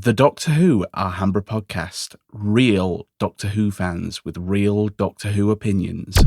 The Doctor Who Alhambra Podcast. Real Doctor Who fans with real Doctor Who opinions.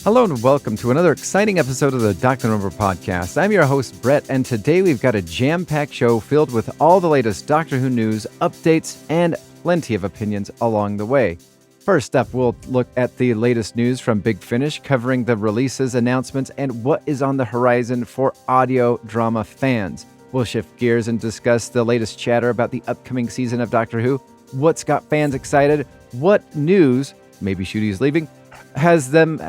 Hello and welcome to another exciting episode of the Doctor Who Alhambra Podcast. I'm your host, Brett, and today we've got a jam-packed show filled with all the latest Doctor Who news, updates, and plenty of opinions along the way. First up, we'll look at the latest news from Big Finish, covering the releases, announcements, and what is on the horizon for audio drama fans. We'll shift gears and discuss the latest chatter about the upcoming season of Doctor Who, what's got fans excited, what news, maybe Ncuti's leaving, has them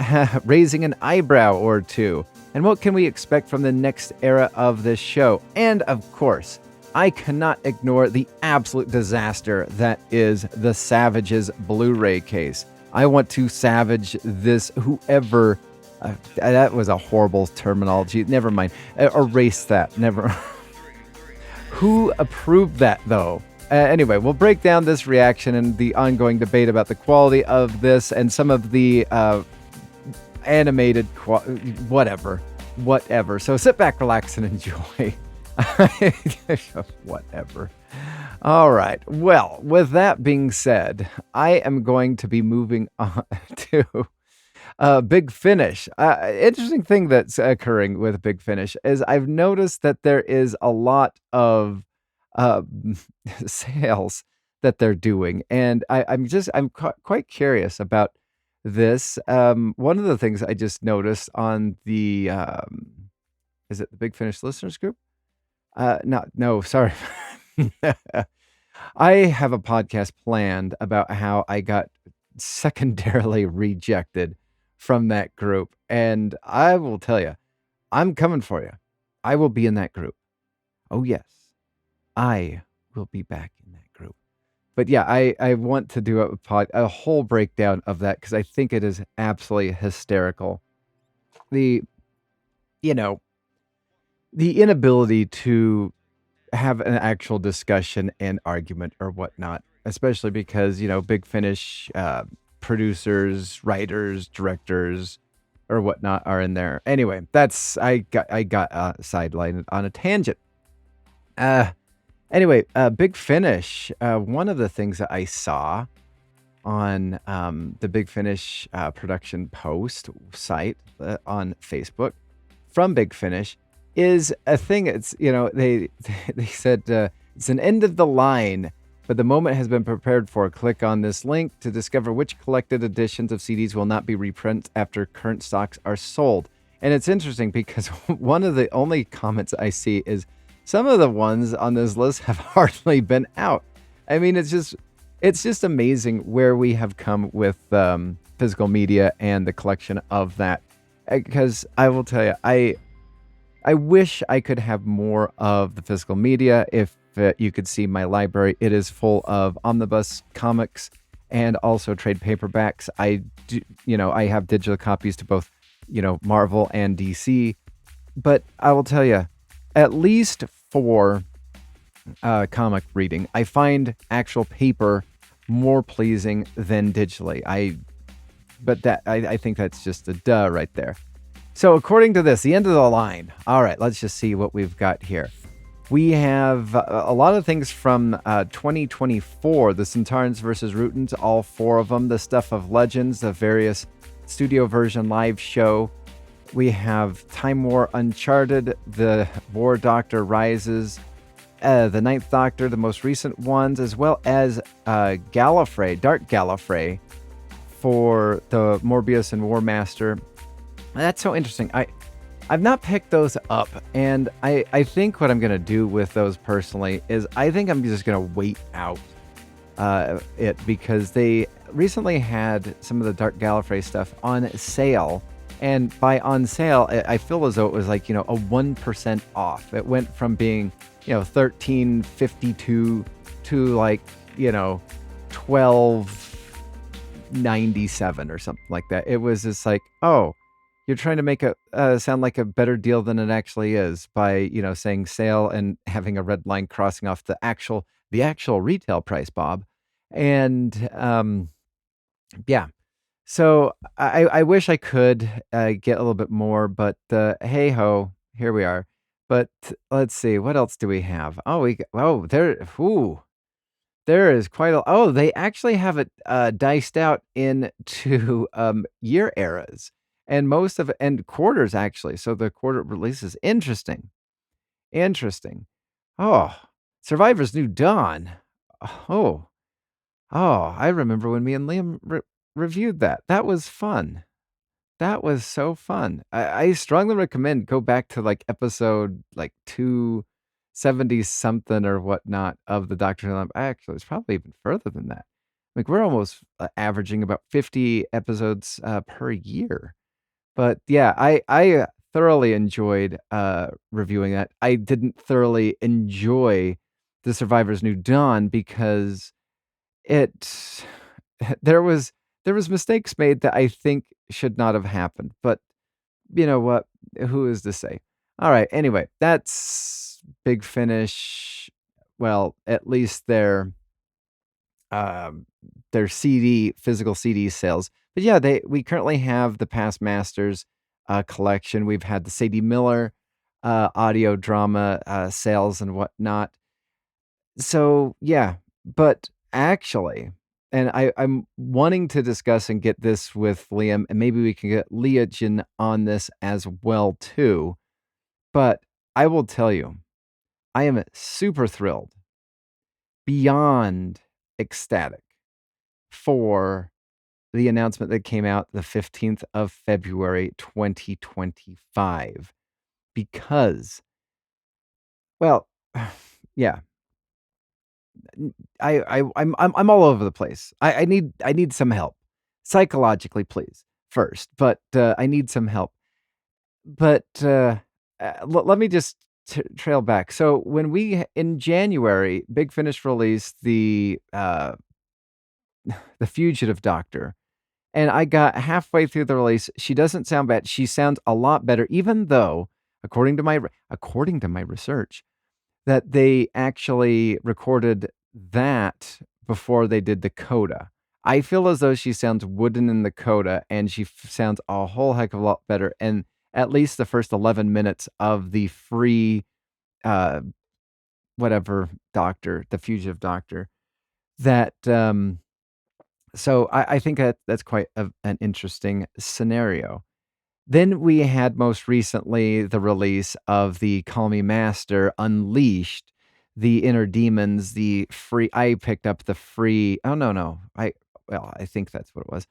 raising an eyebrow or two, and what can we expect from the next era of this show. And of course, I cannot ignore the absolute disaster that is the Savage's Blu-ray case. I want to savage this whoever, that was a horrible terminology, never mind, erase that, never. Who approved that though? Anyway, we'll break down this reaction and the ongoing debate about the quality of this and some of the animated whatever. So sit back, relax, and enjoy. Whatever. All right. Well, with that being said, I am going to be moving on to Big Finish. Interesting thing that's occurring with Big Finish is I've noticed that there is a lot of sales that they're doing, and I'm quite curious about this. One of the things I just noticed on the is it the Big Finish listeners group? No, sorry. I have a podcast planned about how I got secondarily rejected from that group, and I will tell you, I'm coming for you. I will be in that group. Oh yes, I will be back in that group. But yeah, I want to do a whole breakdown of that because I think it is absolutely hysterical. The inability to have an actual discussion and argument or whatnot, especially because, Big Finish producers, writers, directors, or whatnot are in there. Anyway, I got sidelined on a tangent. Anyway, Big Finish, one of the things that I saw on the Big Finish production post site on Facebook from Big Finish is a thing. It's, they said it's an end of the line, but the moment has been prepared for. Click on this link to discover which collected editions of CDs will not be reprinted after current stocks are sold. And it's interesting because one of the only comments I see is some of the ones on this list have hardly been out. I mean, it's just amazing where we have come with physical media and the collection of that. Because I will tell you, I wish I could have more of the physical media. If you could see my library, it is full of omnibus comics and also trade paperbacks. I have digital copies to both, Marvel and DC. But I will tell you, at least for comic reading, I find actual paper more pleasing than digitally. I think that's just a duh right there. So according to this, the end of the line. All right, let's just see what we've got here. We have a lot of things from 2024. The Centaurans versus Rootans, all four of them. The Stuff of Legends, the various studio version live show. We have Time War Uncharted, the War Doctor Rises, the Ninth Doctor, the most recent ones, as well as Gallifrey, Dark Gallifrey, for the Morbius and War Master. That's so interesting. I've not picked those up, and I think what I'm going to do with those personally is I think I'm just going to wait out it because they recently had some of the Dark Gallifrey stuff on sale. And by on sale, I feel as though it was like, a 1% off. It went from being, $13.52 to like, $12.97 or something like that. It was just like, oh, you're trying to make it sound like a better deal than it actually is by, saying sale and having a red line crossing off the actual retail price, Bob. And yeah. So I wish I could get a little bit more, but hey ho, here we are. But let's see, what else do we have? There is quite a they actually have it, diced out into, year eras, and most of it and quarters, actually, so the quarter releases. Interesting, interesting. Oh, Survivor's New Dawn. Oh, I remember when me and Liam reviewed that. That was fun. That was so fun. I strongly recommend go back to, like, episode, like, 270 something or whatnot of the Doctor Who Alhambra. Actually, it's probably even further than that. Like, we're almost, averaging about 50 episodes, per year. But, yeah, I thoroughly enjoyed, reviewing that. I didn't thoroughly enjoy The Survivor's New Dawn because it there was mistakes made that I think should not have happened, but you know what? Who is to say? Alright, anyway, that's Big Finish. Well, at least um, their physical CD sales. But yeah, we currently have the Past Masters, collection. We've had the Sadie Miller, audio drama, sales and whatnot. So, yeah, but actually and I'm wanting to discuss and get this with Liam, and maybe we can get Legion on this as well too, but I will tell you, I am super thrilled, beyond ecstatic for the announcement that came out the 15th of February, 2025, because, well, yeah, I'm all over the place. I need some help. Psychologically, please, first, but, I need some help. But, let me just trail back. So when in January, Big Finish released the Fugitive Doctor, and I got halfway through the release. She doesn't sound bad. She sounds a lot better, even though, according to my research, that they actually recorded that before they did the coda. I feel as though she sounds wooden in the coda, and she sounds a whole heck of a lot better. And at least the first 11 minutes of the free, uh, whatever doctor, the fugitive doctor, that, so I think that's quite an interesting scenario. Then we had most recently the release of the Call Me Master Unleashed, the Inner Demons, the free I picked up the free oh, no. I think that's what it was.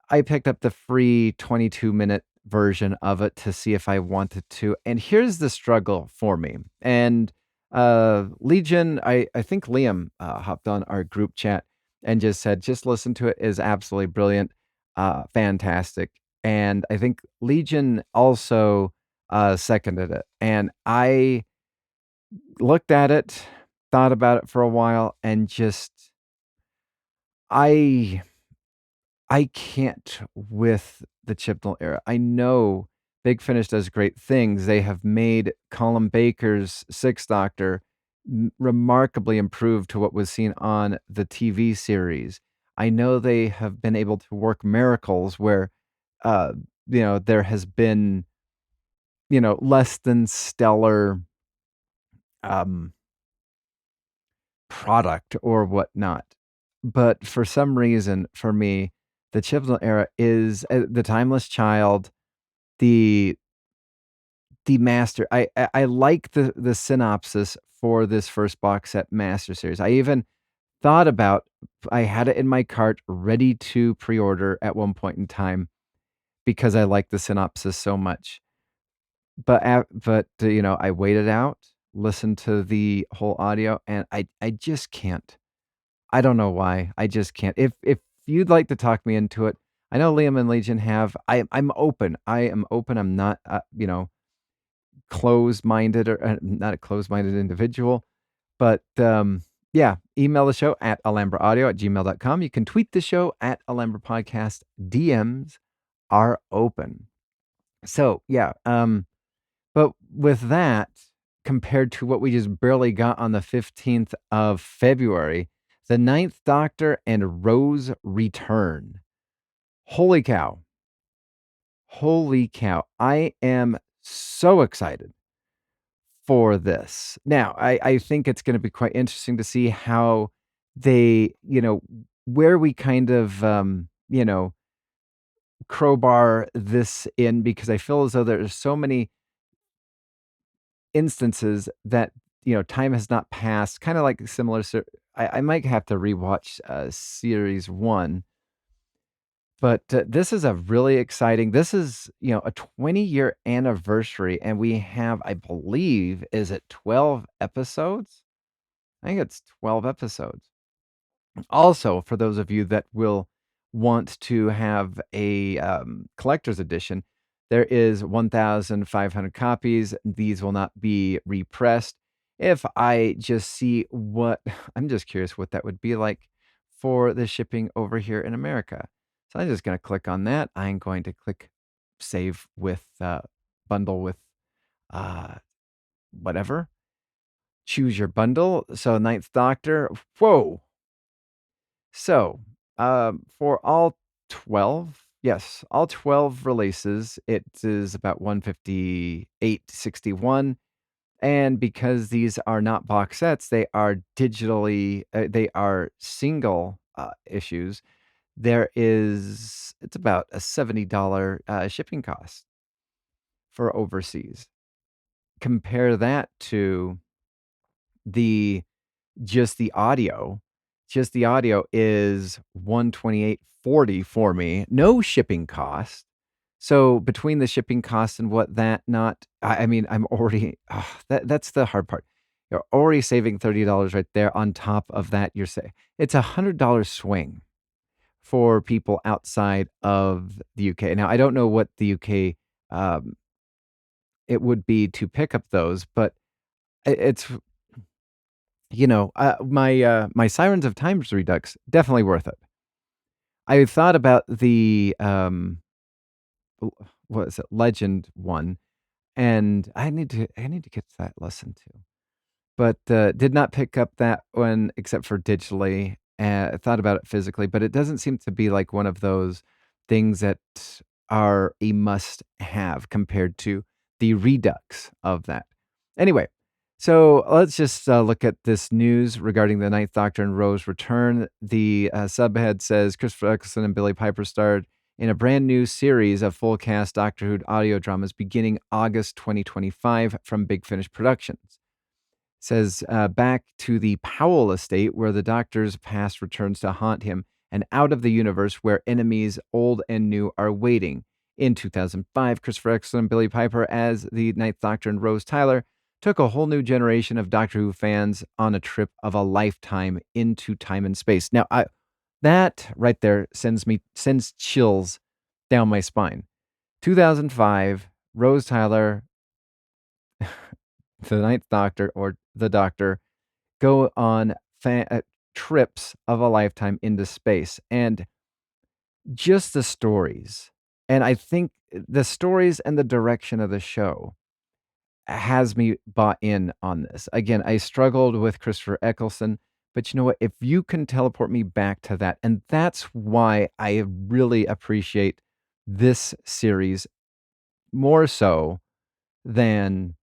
I picked up the free 22-minute version of it to see if I wanted to, and here's the struggle for me, and, Legion, I think Liam, hopped on our group chat and just said, "Just listen to it, is absolutely brilliant, fantastic," and I think Legion also, seconded it, and I looked at it, thought about it for a while, and just I I can't with the Chibnall era. I know Big Finish does great things. They have made Colin Baker's Sixth Doctor remarkably improved to what was seen on the TV series. I know they have been able to work miracles where, uh, there has been, less than stellar, um, product or whatnot. But for some reason, for me, the Chibnall era is, The Timeless Child, the master. I like the synopsis for this first box set master series. I even thought about I had it in my cart ready to pre-order at one point in time because I like the synopsis so much. But I waited out, listened to the whole audio, and I just can't. I don't know why. I just can't. If you'd like to talk me into it, I know Liam and Legion have. I'm open. I am open. I'm not, closed-minded or not a closed-minded individual. But yeah, email the show at alhambraaudio@gmail.com. You can tweet the show at Alhambra Podcast. DMs are open. So yeah, but with that, compared to what we just barely got on the 15th of February, the Ninth Doctor and Rose return. Holy cow. Holy cow. I am so excited for this. Now, I think it's going to be quite interesting to see how they, where we kind of, crowbar this in, because I feel as though there's so many instances that, time has not passed, kind of like similar. I might have to rewatch series one, but this is a really exciting. This is, a 20-year anniversary, and we have, I believe, is it 12 episodes? I think it's 12 episodes. Also, for those of you that will want to have a collector's edition, there is 1,500 copies. These will not be repressed. If I just see what, I'm just curious what that would be like for the shipping over here in America. So I'm just going to click on that. I'm going to click save with bundle with uh, whatever. Choose your bundle. So Ninth Doctor. Whoa. So, for all 12, yes, all 12 releases, it is about 158.61. And because these are not box sets, they are digitally, they are single issues. It's about a $70 shipping cost for overseas. Compare that to the just the audio. Just the audio is 128.40 for me, no shipping cost. So between the shipping cost and what that not I mean, I'm already that's the hard part. You're already saving $30 right there. On top of that, it's $100 swing for people outside of the UK. Now, I don't know what the UK it would be to pick up those, but it's my Sirens of Times Redux, definitely worth it. I thought about the, what is it? Legend one, and I need to get to that lesson too. But, did not pick up that one except for digitally. Thought about it physically, but it doesn't seem to be like one of those things that are a must-have compared to the redux of that. Anyway, so let's just look at this news regarding the Ninth Doctor and Rose return. The subhead says Christopher Eccleston and Billie Piper starred in a brand new series of full cast Doctor Who audio dramas beginning August 2025 from Big Finish Productions. Says back to the Powell estate where the Doctor's past returns to haunt him, and out of the universe where enemies old and new are waiting. In 2005, Christopher Eccleston and Billie Piper as the Ninth Doctor and Rose Tyler took a whole new generation of Doctor Who fans on a trip of a lifetime into time and space. Now, that right there sends chills down my spine. 2005, Rose Tyler, the Ninth Doctor, or the Doctor, go on trips of a lifetime into space. And just the stories. And I think the stories and the direction of the show has me bought in on this. Again, I struggled with Christopher Eccleston, but you know what? If you can teleport me back to that, and that's why I really appreciate this series more so than,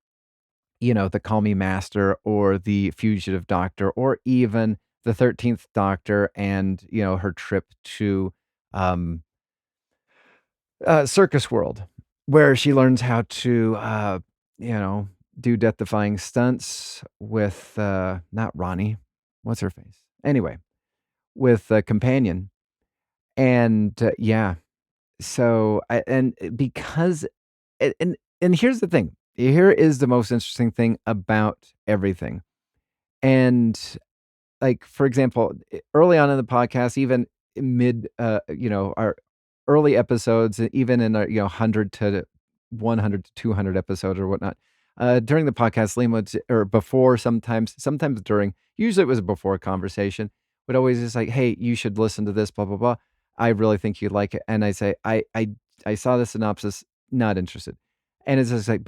the Call Me Master or the Fugitive Doctor or even the 13th Doctor and, her trip to Circus World, where she learns how to, do death-defying stunts with, not Ronnie, what's her face? Anyway, with a companion. And, yeah, so, and because, and here's the thing. Here is the most interesting thing about everything. And like, for example, early on in the podcast, even mid, our early episodes, even in our, 100 to 100 to 200 episodes or whatnot, during the podcast, Liam would, or before, sometimes during, usually it was a before conversation, would always just like, hey, you should listen to this, blah, blah, blah. I really think you'd like it. And I say, I saw the synopsis, not interested. And it's just like,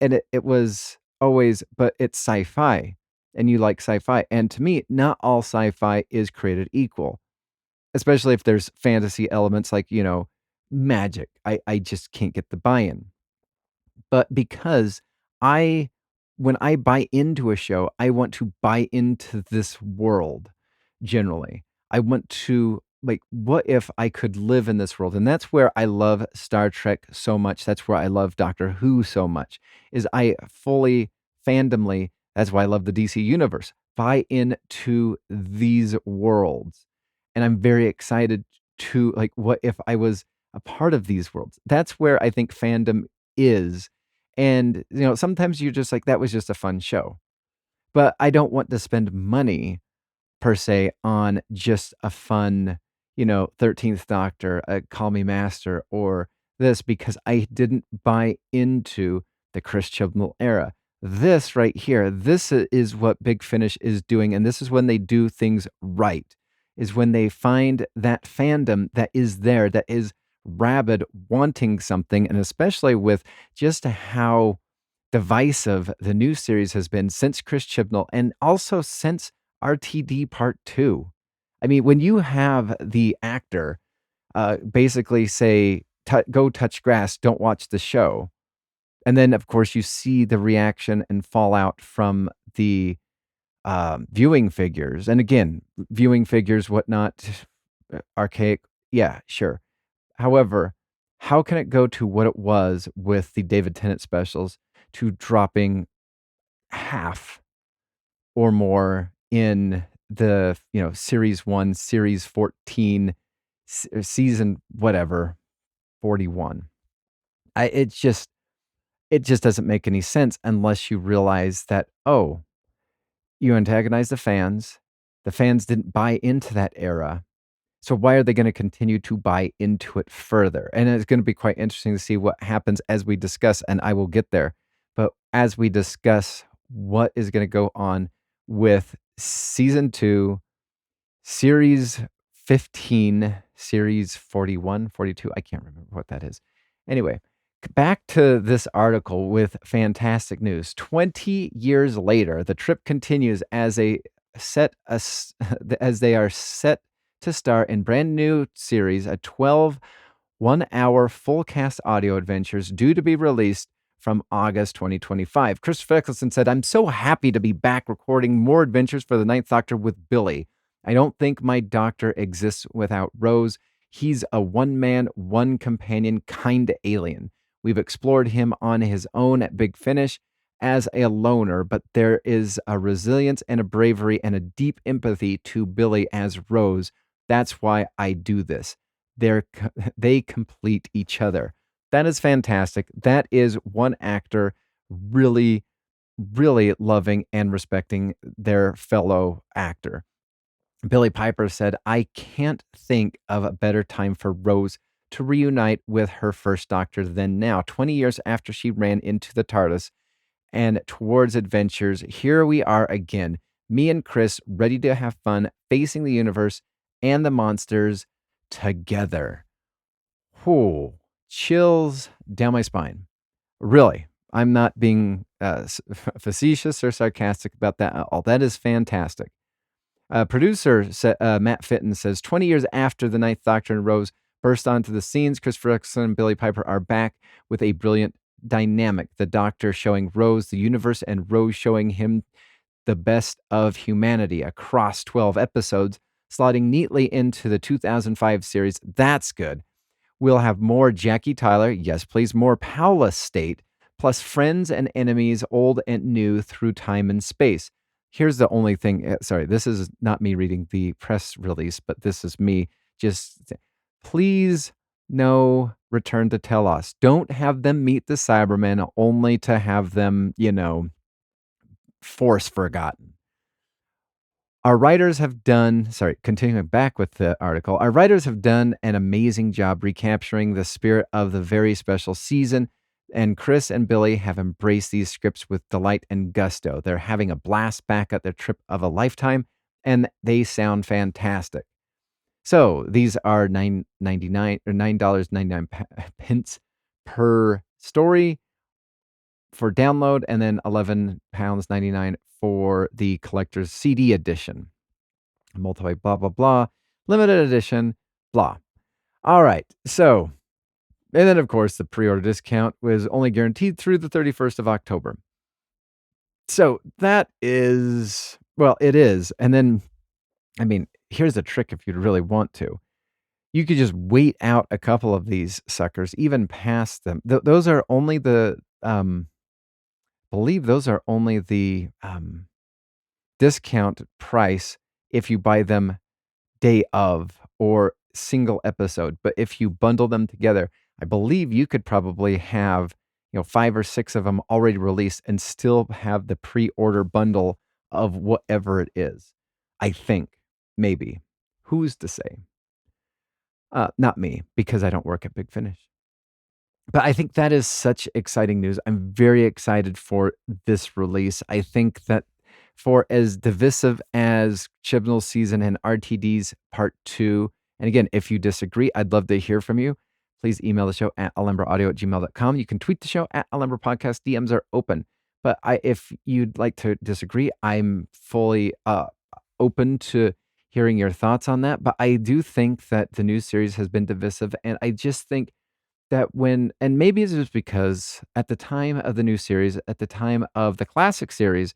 and it was always, but it's sci-fi and you like sci-fi. And to me, not all sci-fi is created equal, especially if there's fantasy elements like, magic. I just can't get the buy-in. But because I when I buy into a show, I want to buy into this world generally. I want to, like, what if I could live in this world? And that's where I love Star Trek so much. That's where I love Doctor Who so much. Is I fully fandomly, that's why I love the DC universe, buy into these worlds. And I'm very excited to, like, what if I was a part of these worlds? That's where I think fandom is. And, sometimes you're just like, that was just a fun show. But I don't want to spend money per se on just a fun, 13th Doctor, Call Me Master, or this, because I didn't buy into the Chris Chibnall era. This right here, this is what Big Finish is doing, and this is when they do things right, is when they find that fandom that is there, that is rabid, wanting something, and especially with just how divisive the new series has been since Chris Chibnall and also since RTD Part 2. I mean, when you have the actor basically say, go touch grass, don't watch the show. And then, of course, you see the reaction and fallout from the viewing figures. And again, viewing figures, whatnot, archaic. Yeah, sure. However, how can it go to what it was with the David Tennant specials to dropping half or more in the, series 1, series 14, season whatever, 41? It just doesn't make any sense unless you realize that, oh, you antagonize the fans. The fans didn't buy into that era. So why are they going to continue to buy into it further? And it's going to be quite interesting to see what happens as we discuss, and I will get there. But as we discuss what is going to go on with season 2, series 15, series 41, 42, I can't remember what that is. Anyway, back to this article with fantastic news. 20 years later, the trip continues as they are set to star in brand new series, a 12 1-hour full cast audio adventures due to be released from August 2025. Christopher Eccleston said, "I'm so happy to be back recording more adventures for the Ninth Doctor with Billy. I don't think my Doctor exists without Rose. He's a one-man, one-companion kind of alien. We've explored him on his own at Big Finish as a loner, but there is a resilience and a bravery and a deep empathy to Billy as Rose. That's why I do this. They complete each other." That is fantastic. That is one actor really, really loving and respecting their fellow actor. Billy Piper said, "I can't think of a better time for Rose to reunite with her first Doctor than now, 20 years after she ran into the TARDIS and towards adventures. Here we are again, me and Chris, ready to have fun, facing the universe and the monsters together." Whew, chills down my spine. Really, I'm not being facetious or sarcastic about that at all. That is fantastic. Producer Matt Fitton says, 20 years after the Ninth Doctor and Rose burst onto the scenes, Christopher Eccleston and Billy Piper are back with a brilliant dynamic. The Doctor showing Rose the universe and Rose showing him the best of humanity across 12 episodes, sliding neatly into the 2005 series. That's good. We'll have more Jackie Tyler, yes please, more Paula State, plus friends and enemies, old and new, through time and space. Here's the only thing, sorry, this is not me reading the press release, but this is me just, please no Return to Telos. Don't have them meet the Cybermen only to have them, force forgotten. Our writers have done, continuing back with the article, our writers have done an amazing job recapturing the spirit of the very special season, and Chris and Billy have embraced these scripts with delight and gusto. They're having a blast back at their trip of a lifetime, and they sound fantastic. So these are $9.99 or $9.99 per story for download, and then £11.99 for the collector's CD edition. Multi blah, blah, blah. Limited edition, blah. All right. So, and then, of course, the pre-order discount was only guaranteed through the 31st of October. So that is, well, it is. And then, I mean, here's a trick if you'd really want to. You could just wait out a couple of these suckers, even past them. Those are only the, believe those are only the discount price if you buy them day of or single episode. But if you bundle them together, I believe you could probably have, 5 or 6 of them already released and still have the pre-order bundle of whatever it is. I think, maybe. Who's to say? Not me, because I don't work at Big Finish. But I think that is such exciting news. I'm very excited for this release. I think that for as divisive as Chibnall's season and RTD's part 2, and again, if you disagree, I'd love to hear from you. Please email the show at alhambraaudio@gmail.com. You can tweet the show at Alhambra Podcast. DMs are open. But if you'd like to disagree, I'm fully open to hearing your thoughts on that. But I do think that the new series has been divisive, and I just think that and maybe it's just because at the time of the new series, at the time of the classic series,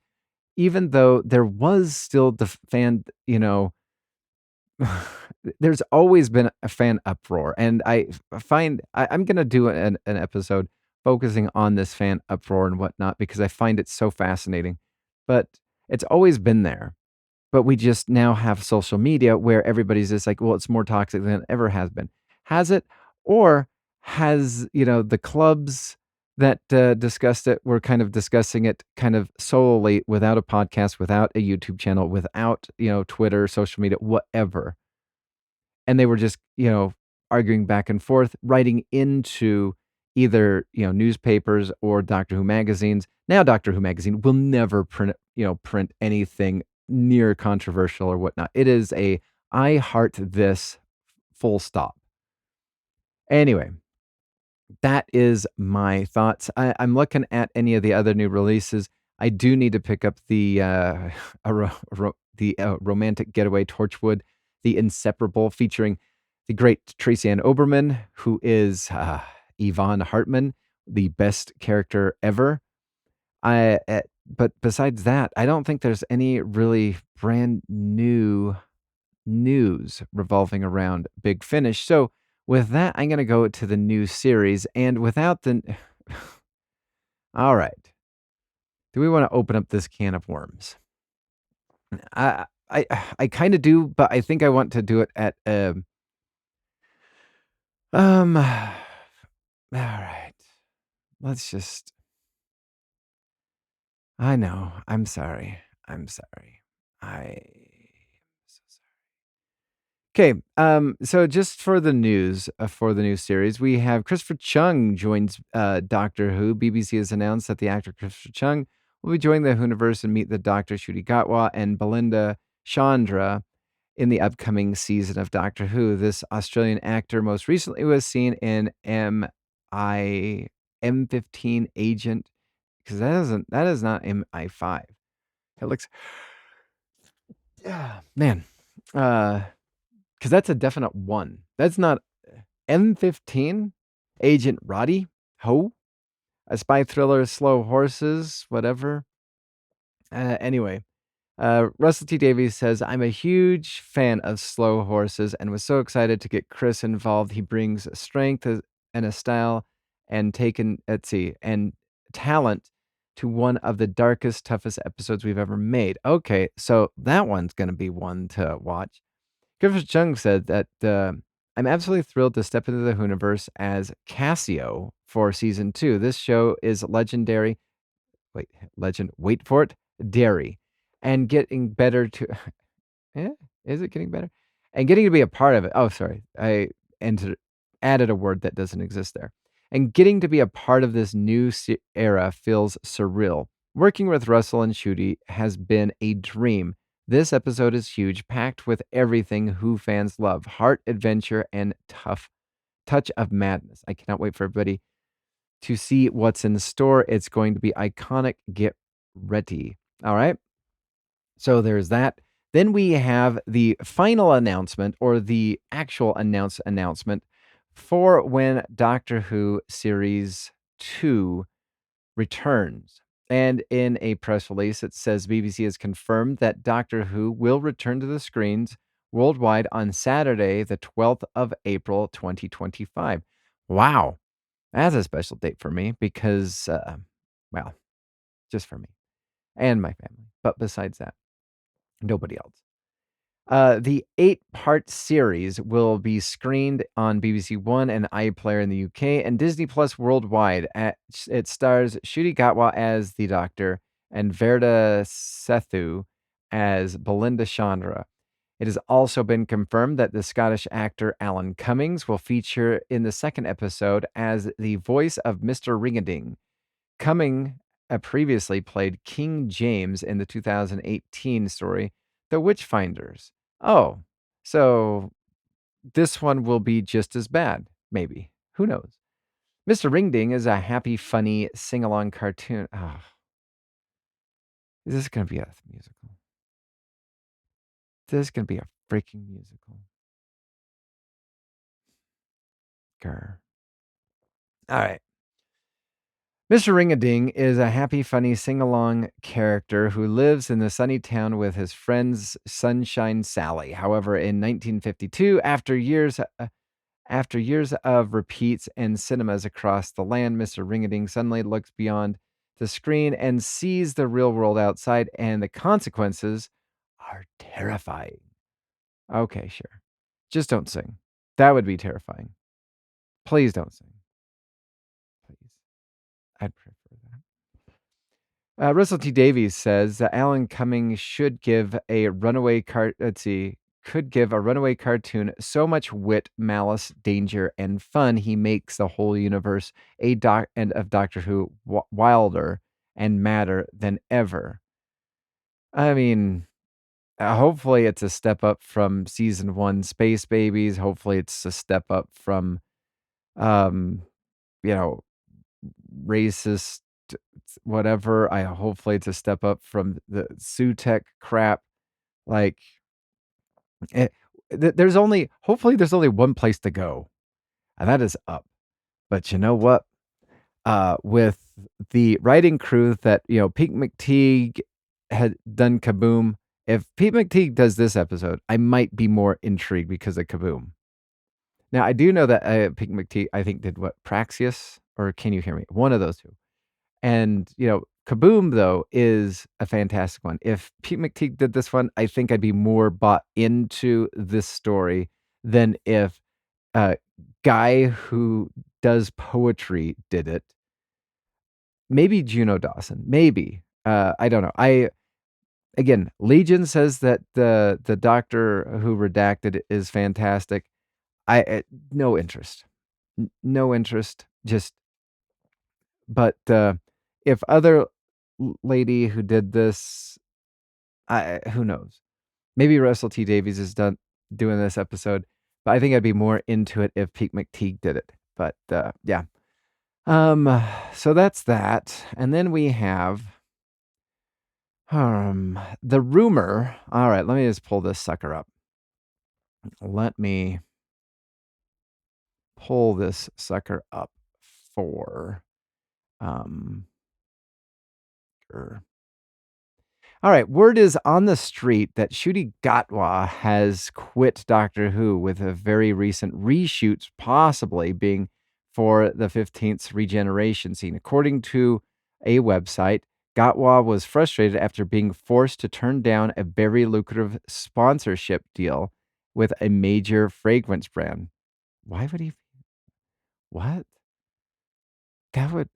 even though there was still the fan, there's always been a fan uproar. And I'm going to do an episode focusing on this fan uproar and whatnot because I find it so fascinating. But it's always been there. But we just now have social media where everybody's just like, well, it's more toxic than it ever has been. Has it? Or has, the clubs that discussed it were kind of discussing it kind of solely without a podcast, without a YouTube channel, without, Twitter, social media, whatever. And they were just, arguing back and forth, writing into either, newspapers or Doctor Who magazines. Now Doctor Who magazine will never print anything near controversial or whatnot. It is I heart this full stop. Anyway, that is my thoughts. I'm looking at any of the other new releases. I do need to pick up the Romantic Getaway Torchwood, The Inseparable, featuring the great Tracy Ann Oberman, who is Yvonne Hartman, the best character ever. But besides that, I don't think there's any really brand new news revolving around Big Finish. So with that, I'm going to go to the new series. And without the... All right. Do we want to open up this can of worms? I kind of do, but I think I want to do it at... all right. Let's just... I know. I'm sorry. I'm sorry. I'm so sorry. Okay. So just for the news, for the new series, we have Christopher Chung joins Doctor Who. BBC has announced that the actor Christopher Chung will be joining the Whoniverse and meet the Doctor Ncuti Gatwa and Belinda Chandra in the upcoming season of Doctor Who. This Australian actor most recently was seen in M15 Agent, because that is not MI5. It looks, yeah, man, because that's a definite one. That's not M15 Agent Roddy Ho, a spy thriller, Slow Horses, whatever. Anyway, Russell T Davies says, I'm a huge fan of Slow Horses and was so excited to get Chris involved. He brings strength and a style and and talent to one of the darkest, toughest episodes we've ever made. Okay, so that one's going to be one to watch. Griffith Chung said that I'm absolutely thrilled to step into the Whoniverse as Cassio for season 2. This show is legendary. Wait for it, dairy, and getting better to. Is it getting better? And getting to be a part of it. Oh, sorry, I added a word that doesn't exist there. And getting to be a part of this new era feels surreal. Working with Russell and Ncuti has been a dream. This episode is huge, packed with everything Who fans love: heart, adventure, and tough touch of madness. I cannot wait for everybody to see what's in store. It's going to be iconic. Get ready. All right. So there's that. Then we have the final announcement, or the actual announcement for when Doctor Who Series 2 returns. And in a press release, it says BBC has confirmed that Doctor Who will return to the screens worldwide on Saturday, the 12th of April, 2025. Wow. That's a special date for me because, well, just for me and my family. But besides that, nobody else. The 8-part series will be screened on BBC One and iPlayer in the UK and Disney Plus worldwide. It stars Ncuti Gatwa as the Doctor and Verda Sethu as Belinda Chandra. It has also been confirmed that the Scottish actor Alan Cummings will feature in the second episode as the voice of Mr. Ringading. Cumming previously played King James in the 2018 story The Witchfinders. Oh, so this one will be just as bad, maybe. Who knows? Mr. Ringding is a happy, funny, sing-along cartoon. Oh, is this going to be a musical? This is going to be a freaking musical. Grr. All right. Mr. Ringading is a happy, funny, sing-along character who lives in the sunny town with his friends Sunshine Sally. However, in 1952, after years of repeats and cinemas across the land, Mr. Ringading suddenly looks beyond the screen and sees the real world outside, and the consequences are terrifying. Okay, sure. Just don't sing. That would be terrifying. Please don't sing. Please. I'd prefer that. Russell T. Davies says that Alan Cummings should give a runaway could give a runaway cartoon so much wit, malice, danger, and fun he makes the whole universe of Doctor Who wilder and madder than ever. I mean, hopefully it's a step up from season 1 Space Babies. Hopefully it's a step up from, um, you know, racist whatever. Hopefully it's a step up from the Sutek crap. Like, hopefully there's only one place to go, and that is up. But you know what? With the writing crew that, Pete McTeague had done Kaboom. If Pete McTeague does this episode, I might be more intrigued because of Kaboom. Now, I do know that Pete McTeague, I think, did what? Praxius? Or Can You Hear Me? One of those two. And, Kaboom, though, is a fantastic one. If Pete McTeague did this one, I think I'd be more bought into this story than if a guy who does poetry did it. Maybe Juno Dawson. Maybe. I don't know. Again, Legion says that the Doctor Who redacted is fantastic. No interest. No interest. But if other lady who did this, who knows? Maybe Russell T. Davies is doing this episode, but I think I'd be more into it if Pete McTeague did it. But yeah. So that's that, and then we have the rumor. All right, let me just pull this sucker up. Let me pull this sucker up for All right, word is on the street that Ncuti Gatwa has quit Doctor Who, with a very recent reshoot possibly being for the 15th regeneration scene. According to a website, Gatwa was frustrated after being forced to turn down a very lucrative sponsorship deal with a major fragrance brand. Why would he? What? That would.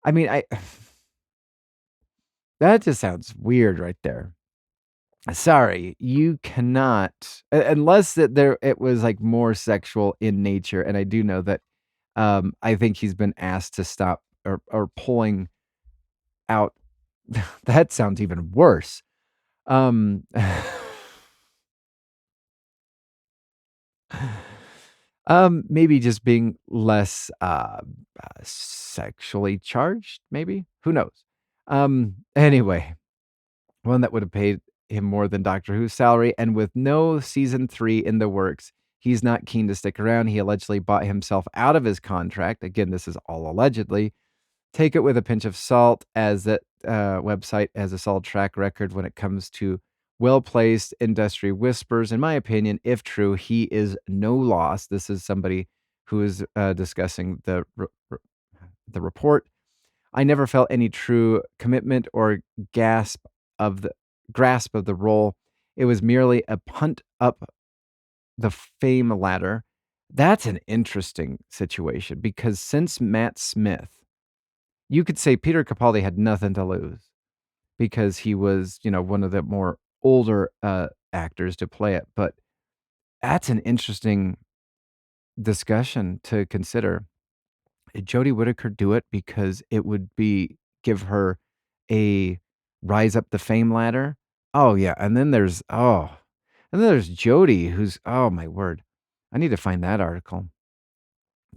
I mean, that just sounds weird right there. Sorry, you cannot, unless it was like more sexual in nature, and I do know that. I think he's been asked to stop or pulling out. That sounds even worse. Maybe just being less sexually charged. Maybe, who knows? Anyway, one that would have paid him more than Doctor Who's salary, and with no season 3 in the works, he's not keen to stick around. He allegedly bought himself out of his contract. Again, this is all allegedly, take it with a pinch of salt, as that website has a solid track record when it comes to well-placed industry whispers. In my opinion, if true, he is no loss. This is somebody who is discussing the report. I never felt any true commitment or of the grasp of the role. It was merely a punt up the fame ladder. That's an interesting situation, because since Matt Smith, you could say Peter Capaldi had nothing to lose because he was, one of the more older actors to play it. But that's an interesting discussion to consider. Did Jodie Whittaker do it because it would give her a rise up the fame ladder? Oh yeah, and then there's Jodie, who's, oh my word, I need to find that article.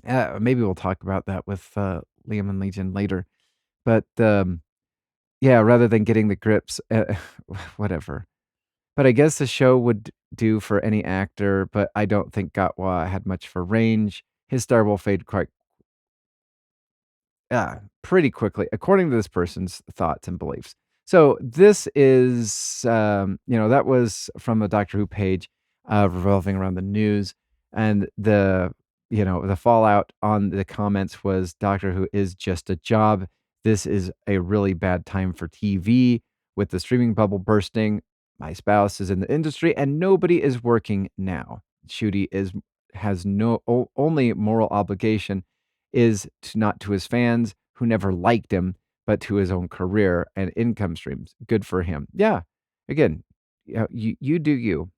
Maybe we'll talk about that with Liam and Legion later. But yeah, rather than getting the grips, whatever. But I guess the show would do for any actor, but I don't think Gatwa had much for range. His star will fade pretty quickly, according to this person's thoughts and beliefs. So this is, that was from a Doctor Who page revolving around the news, and the fallout on the comments was Doctor Who is just a job. This is a really bad time for TV with the streaming bubble bursting. My spouse is in the industry and nobody is working now. Ncuti has only moral obligation is not to his fans who never liked him, but to his own career and income streams. Good for him. Yeah. Again, you do you.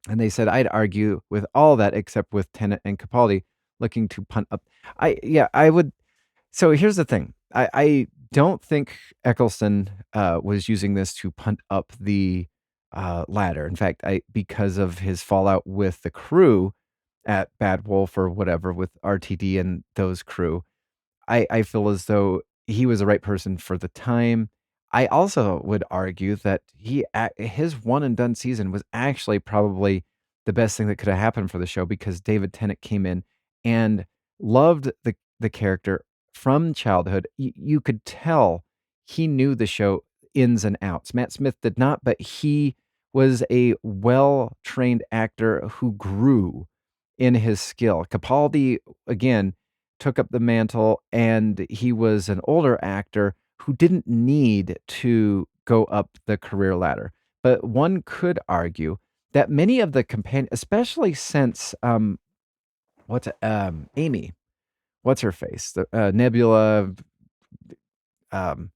And they said, I'd argue with all that except with Tennant and Capaldi looking to punt up. I would. So here's the thing. I don't think Eccleston was using this to punt up the ladder. In fact, because of his fallout with the crew at Bad Wolf or whatever with RTD and those crew, I feel as though he was the right person for the time. I also would argue that his one and done season was actually probably the best thing that could have happened for the show, because David Tennant came in and loved the character from childhood. You could tell he knew the show ins and outs. Matt Smith did not, but he was a well-trained actor who grew in his skill. Capaldi, again, took up the mantle, and he was an older actor who didn't need to go up the career ladder. But one could argue that many of the companions, especially since Amy, what's her face, the Nebula, um,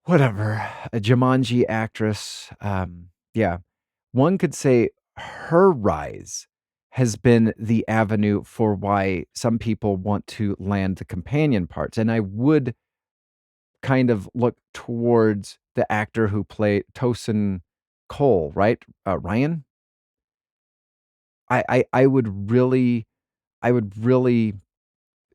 whatever, a Jumanji actress, yeah, one could say her rise has been the avenue for why some people want to land the companion parts. And I would kind of look towards the actor who played Tosin Cole, right? Ryan. I would really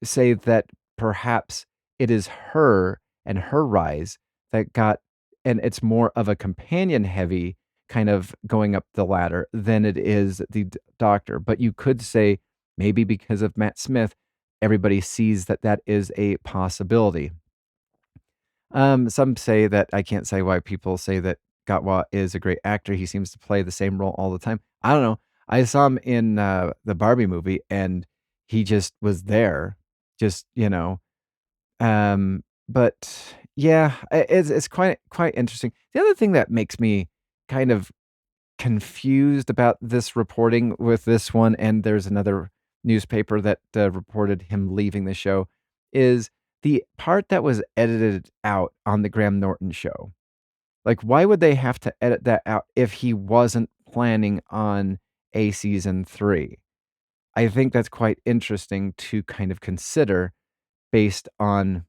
say that perhaps it is her and her rise that got, and it's more of a companion heavy kind of going up the ladder than it is the doctor. But you could say maybe because of Matt Smith, everybody sees that is a possibility. Some say that I can't say why people say that Gatwa is a great actor. He seems to play the same role all the time. I don't know. I saw him in the Barbie movie, and he just was there, just but yeah, it's quite interesting. The other thing that makes me kind of confused about this reporting with this one, and there's another newspaper that reported him leaving the show, is the part that was edited out on the Graham Norton show. Like, why would they have to edit that out if he wasn't planning on a season 3? I think that's quite interesting to kind of consider based on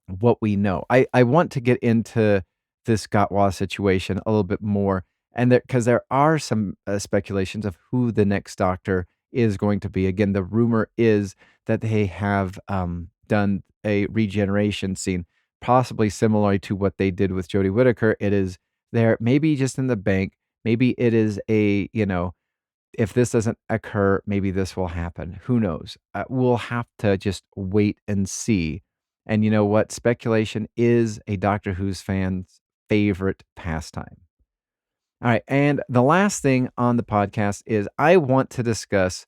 what we know. I want to get into this Gatwa situation a little bit more, and because there are some speculations of who the next Doctor is going to be. Again, the rumor is that they have done a regeneration scene, possibly similar to what they did with Jodie Whittaker. It is there, maybe just in the bank. Maybe it is if this doesn't occur, maybe this will happen. Who knows? We'll have to just wait and see. And you know what? Speculation is a Doctor Who's fan's favorite pastime. All right. And the last thing on the podcast is I want to discuss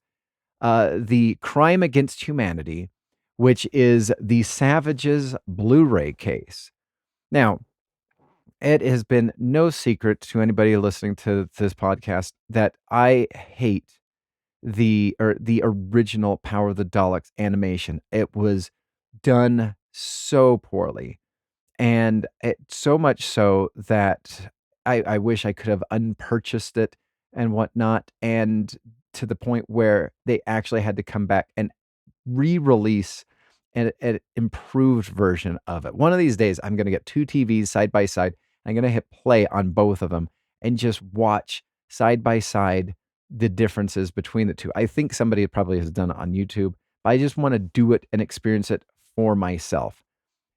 the Crime Against Humanity, which is the Savages Blu-ray case. Now, it has been no secret to anybody listening to this podcast that I hate the original Power of the Daleks animation. It was done so poorly, and so much so that I wish I could have unpurchased it and whatnot, and to the point where they actually had to come back and re-release an improved version of it. One of these days, I'm going to get two TVs side by side. I'm going to hit play on both of them and just watch side by side the differences between the two. I think somebody probably has done it on YouTube, but I just want to do it and experience it for myself.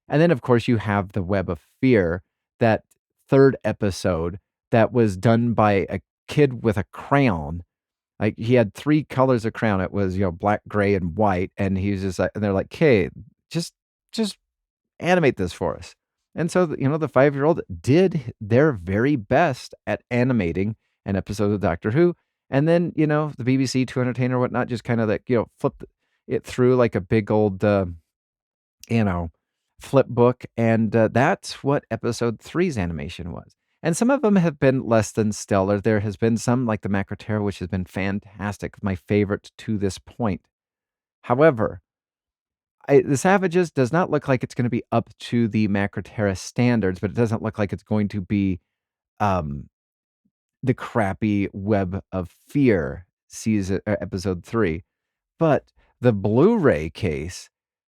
And then, of course, you have the Web of Fear, that third episode that was done by a kid with a crayon. Like, he had three colors of crayon. It was, black, gray, and white. And he was just like, and they're like, "Okay, just animate this for us." And so, the 5-year-old did their very best at animating an episode of Doctor Who. And then, the BBC to entertain or whatnot just kind of like, flipped it through like a big old, flip book. And that's what episode 3's animation was. And some of them have been less than stellar. There has been some like the Macroterra, which has been fantastic, my favorite to this point. However, the Savages does not look like it's going to be up to the Macroterra standards, but it doesn't look like it's going to be the crappy Web of Fear season episode 3. But the Blu-ray case,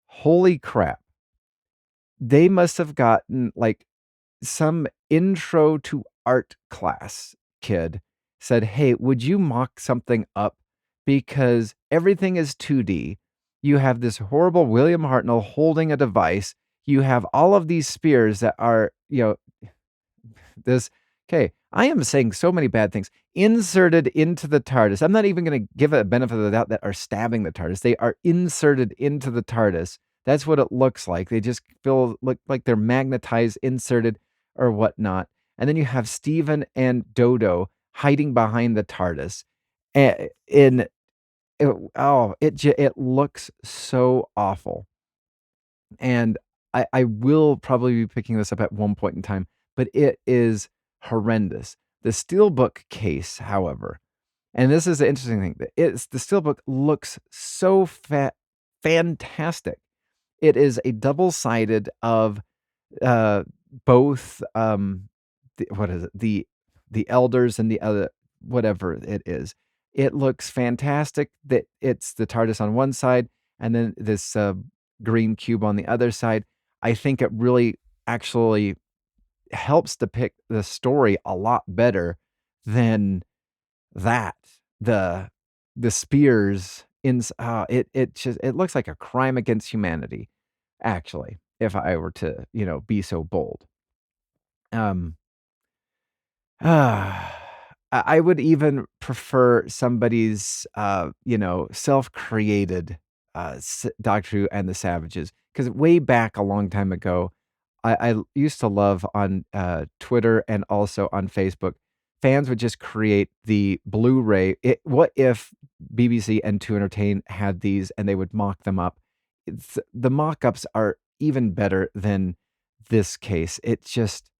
holy crap. They must have gotten like some intro to art class kid said, "Hey, would you mock something up? Because everything is 2D. You have this horrible William Hartnell holding a device. You have all of these spears that are, this." Okay, I am saying so many bad things. Inserted into the TARDIS. I'm not even going to give it a benefit of the doubt that are stabbing the TARDIS. They are inserted into the TARDIS. That's what it looks like. They just look like they're magnetized, inserted, or whatnot. And then you have Stephen and Dodo hiding behind the TARDIS. It looks so awful. And I will probably be picking this up at one point in time, but it is horrendous. The Steelbook case, however, and this is the interesting thing, the Steelbook looks so fantastic. It is a double-sided of both what is it? The elders and the other, whatever it is. It looks fantastic that it's the TARDIS on one side and then this green cube on the other side. I think it really actually helps depict the story a lot better than that. The spears in it looks like a crime against humanity, actually, if I were to, be so bold. I would even prefer somebody's, self-created Doctor Who and the Savages, because way back a long time ago, I used to love on Twitter and also on Facebook, fans would just create the Blu-ray. What if BBC and To Entertain had these and they would mock them up? The mock-ups are even better than this case. It's just,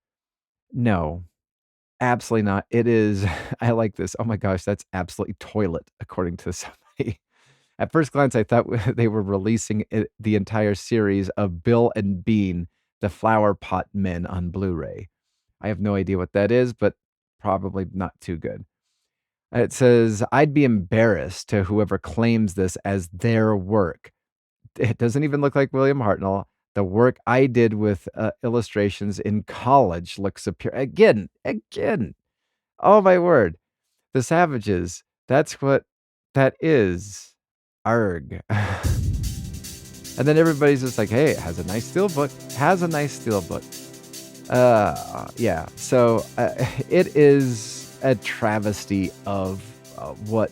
no. Absolutely not. It is, I like this. Oh my gosh, that's absolutely toilet, according to somebody. At first glance, I thought they were releasing the entire series of Bill and Bean, the Flower Pot Men, on Blu-ray. I have no idea what that is, but probably not too good. It says, "I'd be embarrassed to whoever claims this as their work. It doesn't even look like William Hartnell. The work I did with illustrations in college looks superior." Again. Oh my word. The Savages. That's what that is. Arg. And then everybody's just like, "Hey, it has a nice steelbook." Yeah. So it is a travesty of what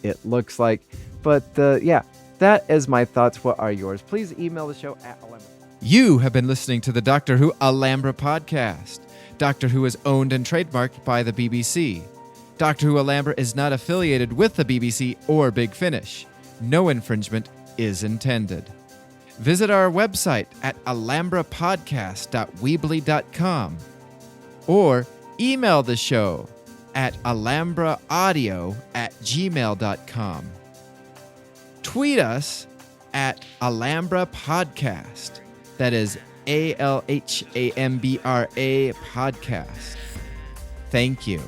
it looks like. But yeah, that is my thoughts. What are yours? Please email the show at Alhambra. You have been listening to the Doctor Who Alhambra Podcast. Doctor Who is owned and trademarked by the BBC. Doctor Who Alhambra is not affiliated with the BBC or Big Finish. No infringement is intended. Visit our website at alhambrapodcast.weebly.com or email the show at alhambraaudio@gmail.com. Tweet us at Alhambra Podcast. That is ALHAMBRA Podcast. Thank you.